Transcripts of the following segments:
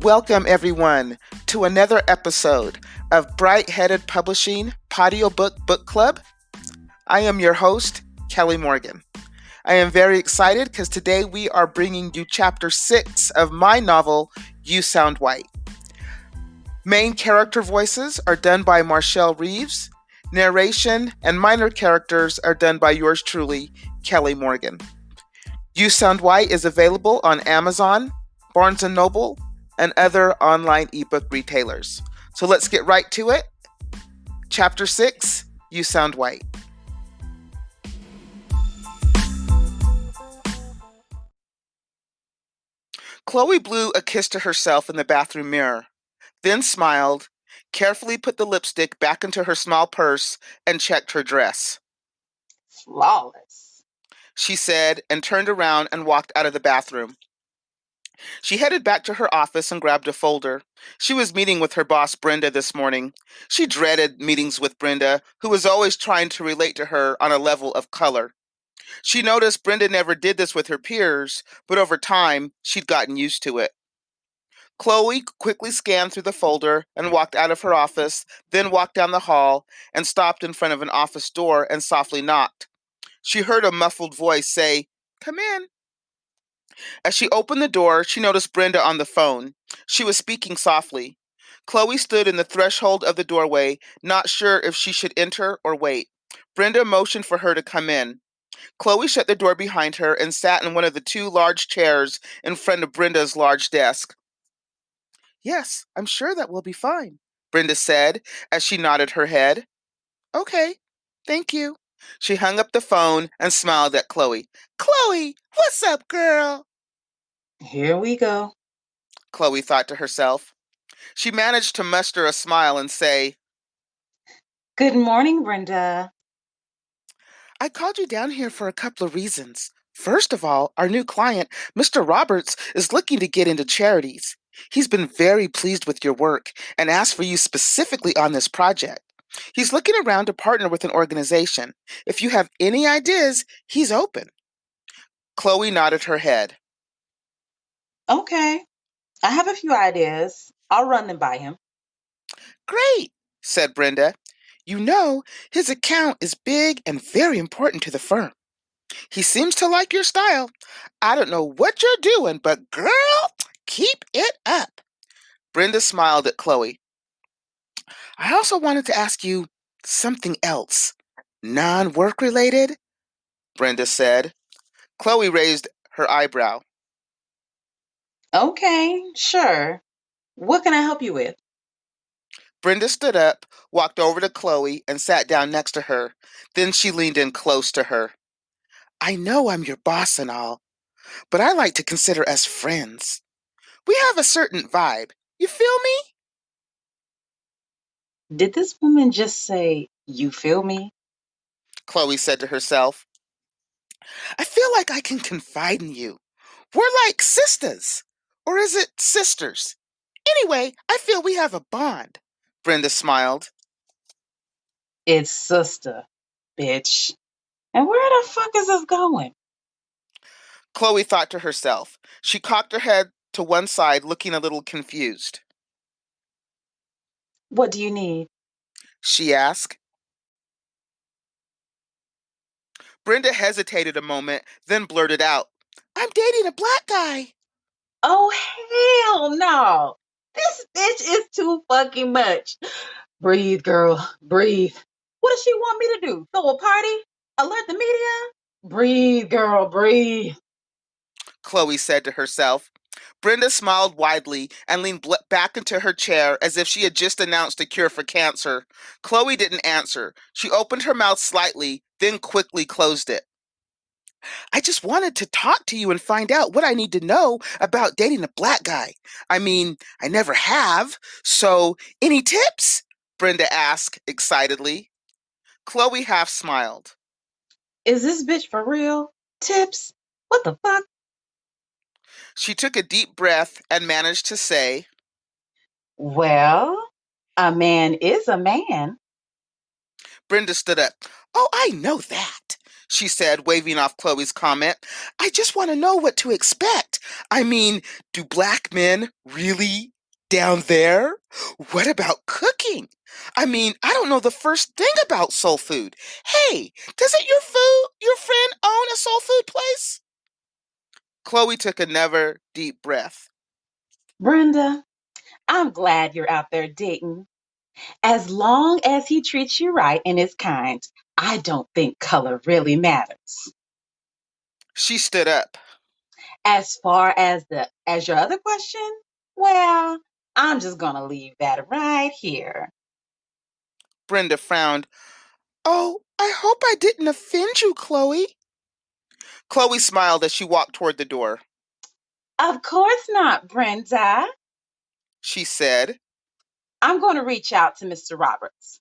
Welcome, everyone, to another episode of Bright Headed Publishing Audiobook Book Club. I am your host, Kelly Morgan. I am very excited because today we are bringing you Chapter 6 of my novel, You Sound White. Main character voices are done by Mershelle Reeves. Narration and minor characters are done by yours truly, Kelly Morgan. You Sound White is available on Amazon, Barnes & Noble, and other online ebook retailers. So let's get right to it. Chapter 6, You Sound White. Chloe blew a kiss to herself in the bathroom mirror, then smiled, carefully put the lipstick back into her small purse, and checked her dress. Flawless, she said, and turned around and walked out of the bathroom. She headed back to her office and grabbed a folder. She was meeting with her boss, Brenda, this morning. She dreaded meetings with Brenda, who was always trying to relate to her on a level of color. She noticed Brenda never did this with her peers, but over time, she'd gotten used to it. Chloe quickly scanned through the folder and walked out of her office, then walked down the hall and stopped in front of an office door and softly knocked. She heard a muffled voice say, "Come in." As she opened the door, she noticed Brenda on the phone. She was speaking softly. Chloe stood in the threshold of the doorway, not sure if she should enter or wait. Brenda motioned for her to come in. Chloe shut the door behind her and sat in one of the two large chairs in front of Brenda's large desk. "Yes, I'm sure that will be fine," Brenda said as she nodded her head. "Okay, thank you." She hung up the phone and smiled at Chloe. "Chloe, what's up, girl?" here we go. Chloe thought to herself. She managed to muster a smile and say, Good morning, Brenda. "I called you down here for a couple of reasons. First of all, our new client, Mr. Roberts, is looking to get into charities. He's been very pleased with your work and asked for you specifically on this project. He's looking around to partner with an organization. If you have any ideas, he's open." Chloe nodded her head. Okay, I have a few ideas. I'll run them by him. "Great," said Brenda. "You know, his account is big and very important to the firm. He seems to like your style. I don't know what you're doing, but girl, keep it up." Brenda smiled at Chloe. "I also wanted to ask you something else. Non-work related?" Brenda said. Chloe raised her eyebrow. Okay, sure. What can I help you with? Brenda stood up, walked over to Chloe, and sat down next to her. Then she leaned in close to her. "I know I'm your boss and all, but I like to consider us friends. We have a certain vibe. You feel me?" Did this woman just say, you feel me? Chloe said to herself. "I feel like I can confide in you. We're like sisters. Or is it sisters? Anyway, I feel we have a bond." Brenda smiled. It's sister, bitch. And where the fuck is this going? Chloe thought to herself. She cocked her head to one side, looking a little confused. What do you need? She asked. Brenda hesitated a moment, then blurted out, "I'm dating a black guy." Oh, hell no. This bitch is too fucking much. Breathe, girl, breathe. What does she want me to do? Throw a party? Alert the media? Breathe, girl, breathe. Chloe said to herself. Brenda smiled widely and leaned back into her chair as if she had just announced a cure for cancer. Chloe didn't answer. She opened her mouth slightly, then quickly closed it. "I just wanted to talk to you and find out what I need to know about dating a black guy. I mean, I never have. So, any tips?" Brenda asked excitedly. Chloe half smiled. Is this bitch for real? Tips? What the fuck? She took a deep breath and managed to say, Well, a man is a man. Brenda stood up. "Oh, I know that." she said, waving off Chloe's comment. I just want to know what to expect. I mean, do black men really down there? What about cooking? I mean, I don't know the first thing about soul food. Hey, doesn't your friend own a soul food place? Chloe took another deep breath. Brenda, I'm glad you're out there dating. As long as he treats you right and is kind, I don't think color really matters. She stood up. As far as your other question, well, I'm just gonna leave that right here. Brenda frowned. Oh, I hope I didn't offend you, Chloe. Chloe smiled as she walked toward the door. Of course not, Brenda. She said. I'm going to reach out to Mr. Roberts.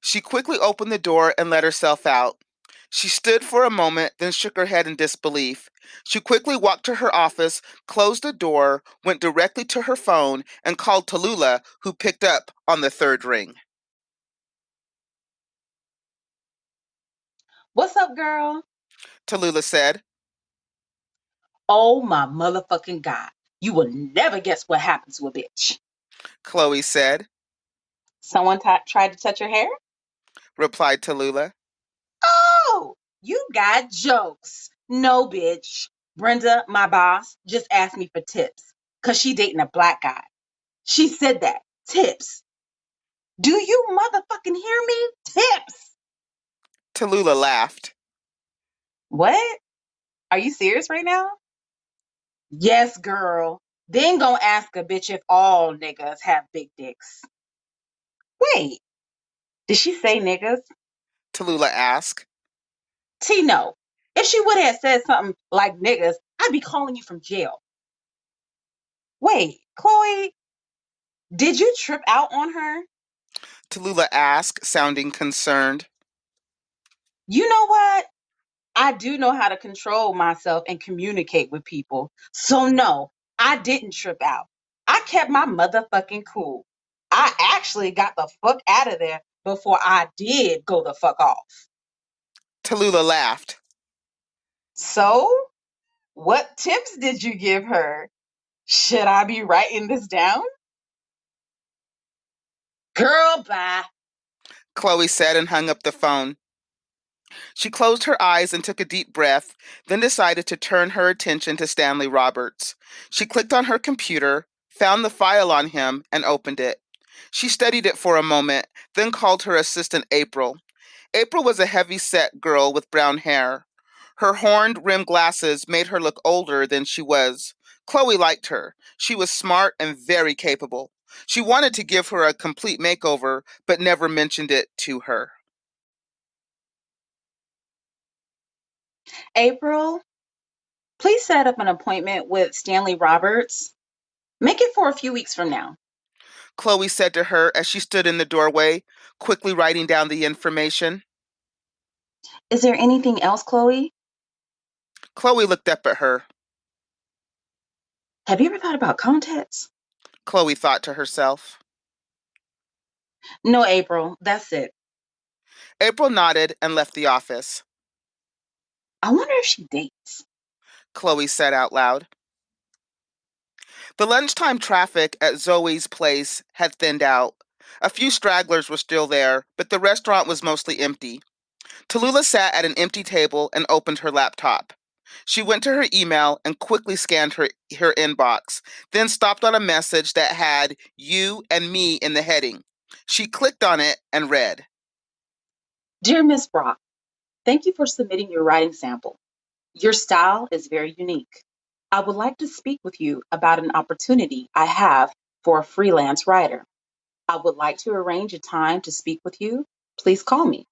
She quickly opened the door and let herself out. She stood for a moment, then shook her head in disbelief. She quickly walked to her office, closed the door, went directly to her phone, and called Tallulah, who picked up on the third ring. What's up, girl? Tallulah said. Oh my motherfucking God. You will never guess what happened to a bitch. Chloe said, Someone tried to touch her hair? replied Tallulah. Oh, you got jokes. No, bitch. Brenda, my boss, just asked me for tips because she dating a black guy. She said that. Tips. Do you motherfucking hear me? Tips. Tallulah laughed. What? Are you serious right now? Yes, girl. Then go ask a bitch if all niggas have big dicks. Wait, did she say niggas? Tallulah asked. T, no. If she would have said something like niggas, I'd be calling you from jail. Wait, Chloe, did you trip out on her? Tallulah asked, sounding concerned. You know what? I do know how to control myself and communicate with people. So, no, I didn't trip out. I kept my motherfucking cool. I actually got the fuck out of there before I did go the fuck off. Tallulah laughed. So, what tips did you give her? Should I be writing this down? Girl, bye. Chloe said and hung up the phone. She closed her eyes and took a deep breath, then decided to turn her attention to Stanley Roberts. She clicked on her computer, found the file on him, and opened it. She studied it for a moment, then called her assistant April. April was a heavy-set girl with brown hair. Her horned-rimmed glasses made her look older than she was. Chloe liked her. She was smart and very capable. She wanted to give her a complete makeover, but never mentioned it to her. April, please set up an appointment with Stanley Roberts. Make it for a few weeks from now. Chloe said to her as she stood in the doorway, quickly writing down the information. Is there anything else, Chloe? Chloe looked up at her. Have you ever thought about contacts? Chloe thought to herself. No, April, that's it. April nodded and left the office. I wonder if she dates. Chloe said out loud. The lunchtime traffic at Zoe's place had thinned out. A few stragglers were still there, but the restaurant was mostly empty. Tallulah sat at an empty table and opened her laptop. She went to her email and quickly scanned her inbox, then stopped on a message that had you and me in the heading. She clicked on it and read. Dear Miss Brock, thank you for submitting your writing sample. Your style is very unique. I would like to speak with you about an opportunity I have for a freelance writer. I would like to arrange a time to speak with you. Please call me.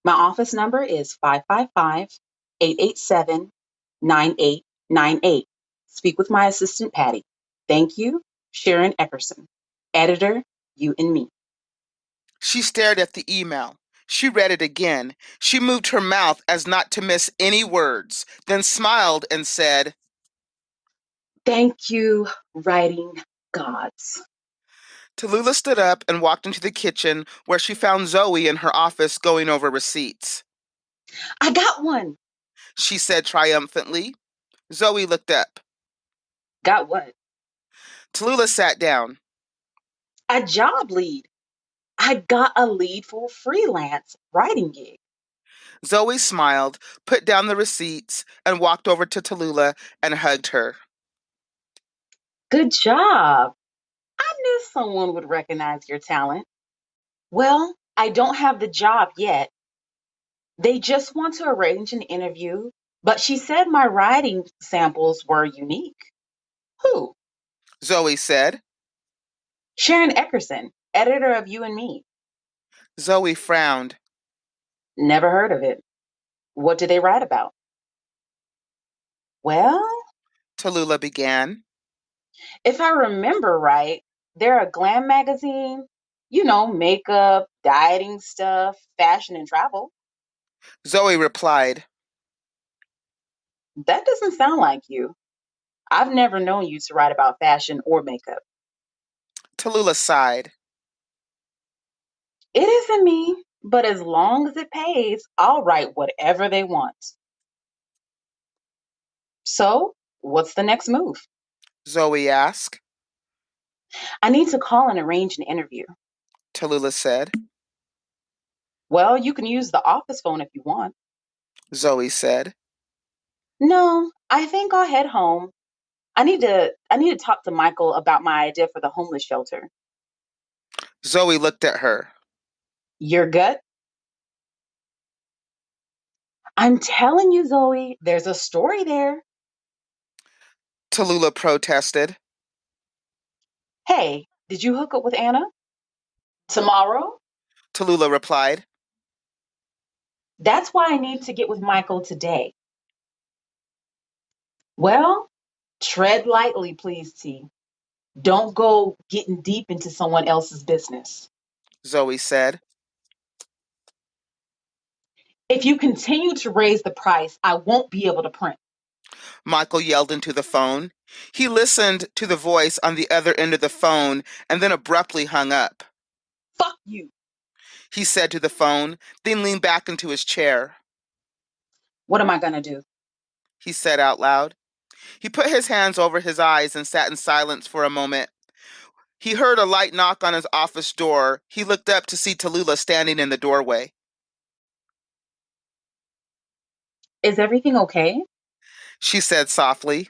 My office number is 555-887-9898. Speak with my assistant, Patty. Thank you, Sharon Eckerson. Editor, you and me. She stared at the email. She read it again. She moved her mouth as not to miss any words, then smiled and said, Thank you, writing gods. Tallulah stood up and walked into the kitchen where she found Zoe in her office going over receipts. I got one. she said triumphantly. Zoe looked up. Got what? Tallulah sat down. A job lead. I got a lead for a freelance writing gig. Zoe smiled, put down the receipts, and walked over to Tallulah and hugged her. Good job. I knew someone would recognize your talent. Well, I don't have the job yet. They just want to arrange an interview, but she said my writing samples were unique. Who? Zoe said. Sharon Eckerson, editor of You and Me. Zoe frowned. Never heard of it. What do they write about? Well, Tallulah began. if I remember right, they're a glam magazine, makeup, dieting stuff, fashion, and travel. Zoe replied. That doesn't sound like you. I've never known you to write about fashion or makeup. Tallulah sighed. It isn't me, but as long as it pays, I'll write whatever they want. So, what's the next move? Zoe asked. I need to call and arrange an interview. Tallulah said. Well, you can use the office phone if you want. Zoe said. No, I think I'll head home. I need to talk to Michael about my idea for the homeless shelter. Zoe looked at her. Your gut? I'm telling you, Zoe, there's a story there. Tallulah protested. Hey, did you hook up with Anna? Tomorrow? Tallulah replied. That's why I need to get with Michael today. Well, tread lightly, please, T. Don't go getting deep into someone else's business. Zoe said. If you continue to raise the price, I won't be able to print. Michael yelled into the phone. He listened to the voice on the other end of the phone and then abruptly hung up. Fuck you. He said to the phone, then leaned back into his chair. What am I going to do? He said out loud. He put his hands over his eyes and sat in silence for a moment. He heard a light knock on his office door. He looked up to see Tallulah standing in the doorway. Is everything okay? She said softly.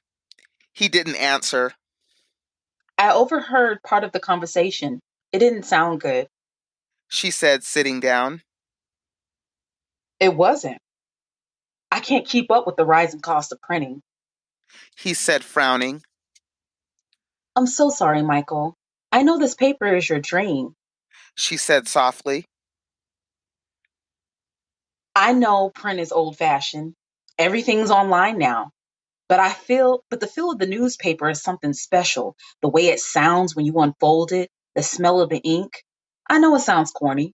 He didn't answer. I overheard part of the conversation. It didn't sound good. She said, sitting down. It wasn't. I can't keep up with the rising cost of printing. He said, frowning. I'm so sorry, Michael. I know this paper is your dream. She said softly. I know print is old fashioned. Everything's online now. But the feel of the newspaper is something special. The way it sounds when you unfold it, the smell of the ink. I know it sounds corny.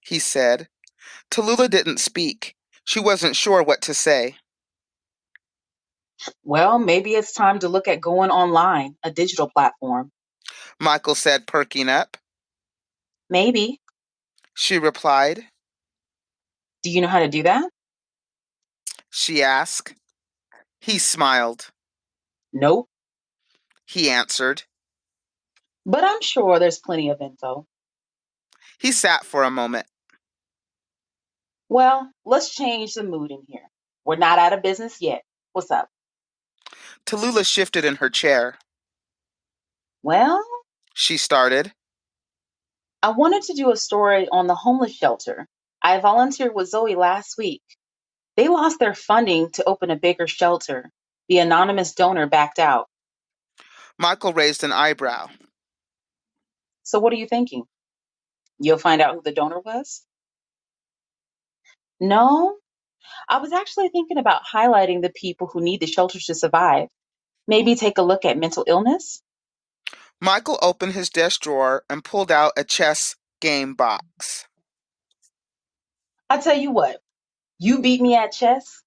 He said. Tallulah didn't speak. She wasn't sure what to say. Well, maybe it's time to look at going online, a digital platform. Michael said, perking up. Maybe. She replied. Do you know how to do that? She asked. He smiled. Nope. He answered. But I'm sure there's plenty of info. He sat for a moment. Well, let's change the mood in here. We're not out of business yet. What's up? Tallulah shifted in her chair. Well, She started. I wanted to do a story on the homeless shelter. I volunteered with Zoe last week. They lost their funding to open a bigger shelter. The anonymous donor backed out. Michael raised an eyebrow. So, what are you thinking? You'll find out who the donor was? No, I was actually thinking about highlighting the people who need the shelters to survive. Maybe take a look at mental illness? Michael opened his desk drawer and pulled out a chess game box. I tell you what, you beat me at chess,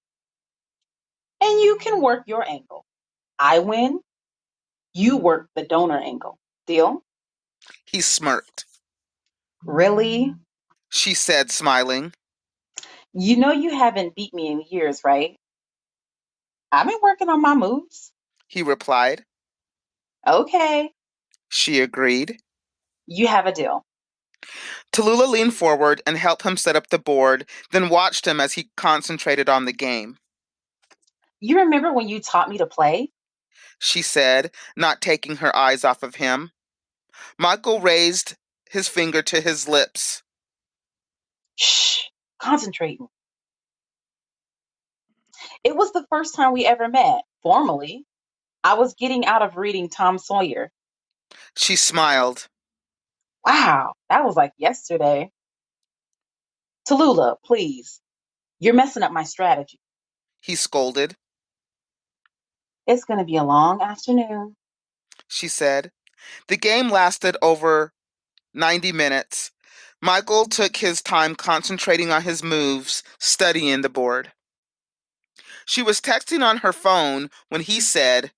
and you can work your angle. I win, you work the donor angle. Deal? He smirked. Really? She said, smiling. You know you haven't beat me in years, right? I've been working on my moves. he replied. Okay, She agreed. you have a deal. Tallulah leaned forward and helped him set up the board, then watched him as he concentrated on the game. You remember when you taught me to play? She said, not taking her eyes off of him. Michael raised his finger to his lips. Shh, concentrating. It was the first time we ever met, formally. I was getting out of reading Tom Sawyer. She smiled. Wow, that was like yesterday. Tallulah, please. You're messing up my strategy. He scolded. It's going to be a long afternoon. She said. The game lasted over 90 minutes. Michael took his time concentrating on his moves, studying the board. She was texting on her phone when he said,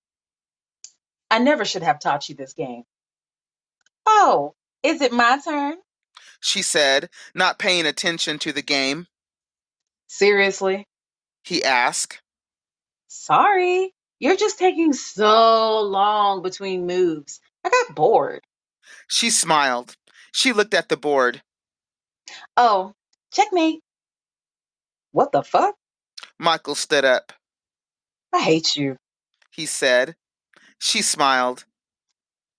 I never should have taught you this game. Oh, is it my turn? she said, not paying attention to the game. Seriously? He asked. Sorry. You're just taking so long between moves. I got bored. She smiled. She looked at the board. Oh, checkmate. What the fuck? Michael stood up. I hate you. He said. She smiled.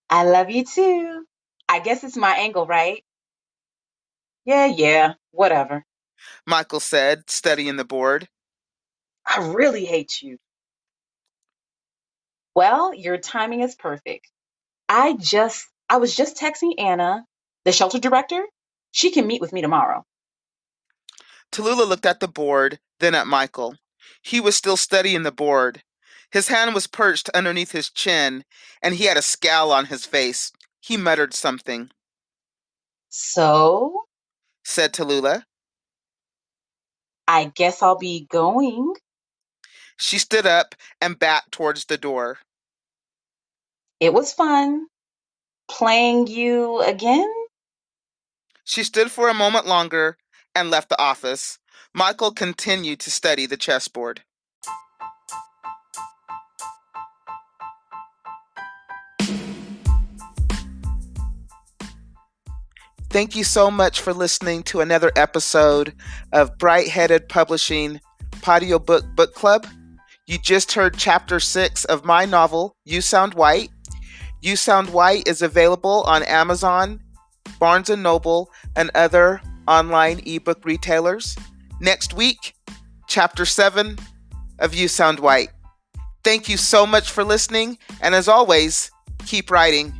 I love you too. I guess it's my angle, right? Yeah, whatever. Michael said, studying the board. I really hate you. Well, your timing is perfect. I was just texting Anna, the shelter director. She can meet with me tomorrow. Tallulah looked at the board, then at Michael. He was still studying the board. His hand was perched underneath his chin, and he had a scowl on his face. He muttered something. So, Said Tallulah. I guess I'll be going. She stood up and backed towards the door. It was fun playing you again. She stood for a moment longer and left the office. Michael continued to study the chessboard. Thank you so much for listening to another episode of Bright Headed Publishing Patio Book Club. You just heard Chapter 6 of my novel, You Sound White. You Sound White is available on Amazon, Barnes & Noble, and other online ebook retailers. Next week, Chapter 7 of You Sound White. Thank you so much for listening, and as always, keep writing.